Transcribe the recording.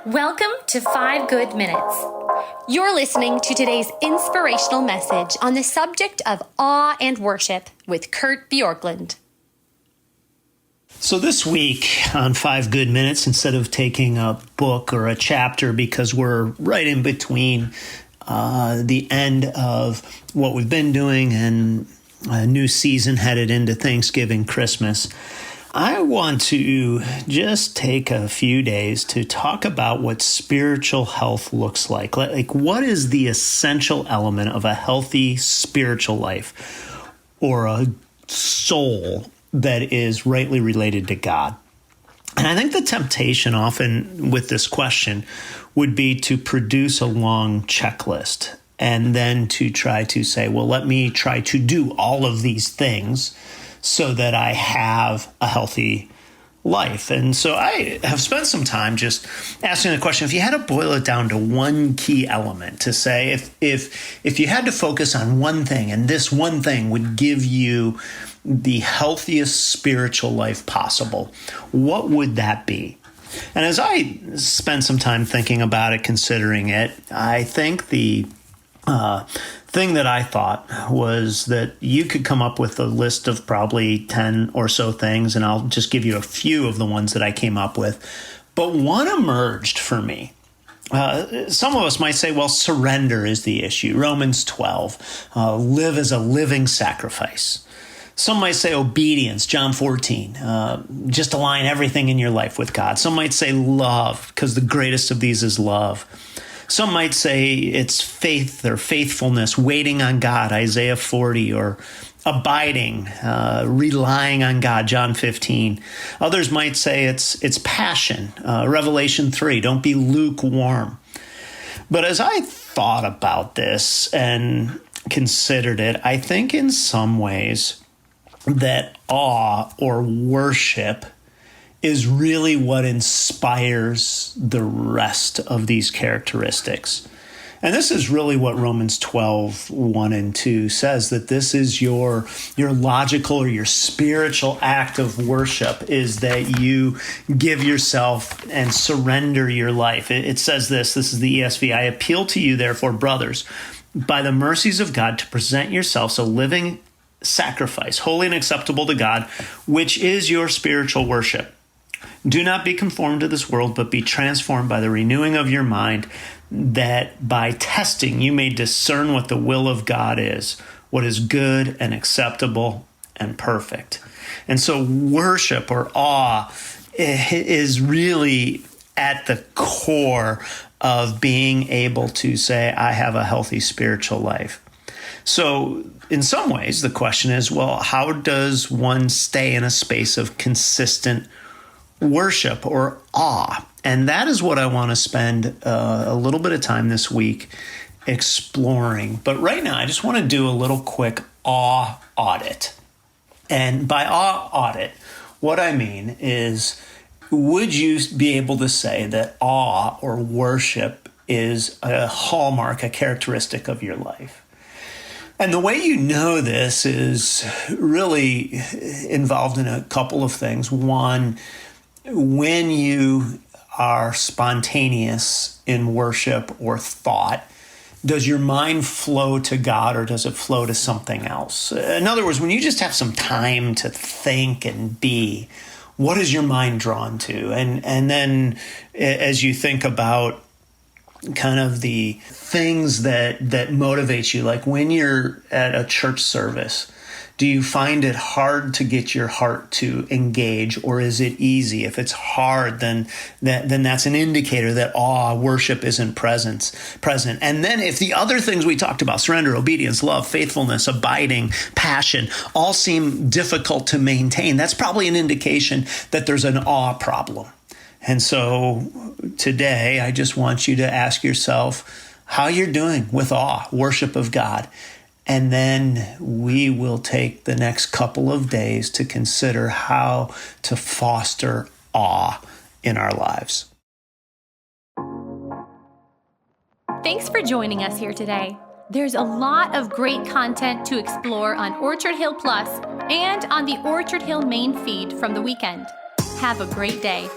Welcome to 5 Good Minutes. You're listening to today's inspirational message on the subject of awe and worship with Kurt Bjorklund. So this week on 5 Good Minutes, instead of taking a book or a chapter, because we're right in between the end of what we've been doing and a new season headed into Thanksgiving, Christmas, I want to just take a few days to talk about what spiritual health looks like. Like, what is the essential element of a healthy spiritual life or a soul that is rightly related to God? And I think the temptation often with this question would be to produce a long checklist and then to try to say, well, let me try to do all of these things so that I have a healthy life. And so I have spent some time just asking the question, if you had to boil it down to one key element, to say if you had to focus on one thing and this one thing would give you the healthiest spiritual life possible, what would that be? And as I spent some time thinking about it, considering it, I think the thing that I thought was that you could come up with a list of probably 10 or so things, and I'll just give you a few of the ones that I came up with. But one emerged for me. Some of us might say, well, surrender is the issue. Romans 12, live as a living sacrifice. Some might say obedience, John 14, just align everything in your life with God. Some might say love, because the greatest of these is love. Some might say it's faith or faithfulness, waiting on God, Isaiah 40, or abiding, relying on God, John 15. Others might say it's passion, Revelation 3, don't be lukewarm. But as I thought about this and considered it, I think in some ways that awe or worship is really what inspires the rest of these characteristics. And this is really what Romans 12, 1 and 2 says, that this is your logical or your spiritual act of worship, is that you give yourself and surrender your life. It says this is the ESV, I appeal to you, therefore, brothers, by the mercies of God, to present yourselves a living sacrifice, holy and acceptable to God, which is your spiritual worship. Do not be conformed to this world, but be transformed by the renewing of your mind, that by testing you may discern what the will of God is, what is good and acceptable and perfect. And so worship or awe is really at the core of being able to say, I have a healthy spiritual life. So in some ways, the question is, well, how does one stay in a space of consistent worship or awe? And that is what I want to spend a little bit of time this week exploring. But right now, I just want to do a little quick awe audit. And by awe audit, what I mean is, would you be able to say that awe or worship is a hallmark, a characteristic of your life? And the way you know this is really involved in a couple of things. One, when you are spontaneous in worship or thought, does your mind flow to God or does it flow to something else? In other words, when you just have some time to think and be, what is your mind drawn to? And then as you think about kind of the things that motivate you, like when you're at a church service, do you find it hard to get your heart to engage, or is it easy? If it's hard, then that's an indicator that awe, worship isn't present. And then if the other things we talked about, surrender, obedience, love, faithfulness, abiding, passion, all seem difficult to maintain, that's probably an indication that there's an awe problem. And so today, I just want you to ask yourself how you're doing with awe, worship of God. And then we will take the next couple of days to consider how to foster awe in our lives. Thanks for joining us here today. There's a lot of great content to explore on Orchard Hill Plus and on the Orchard Hill main feed from the weekend. Have a great day.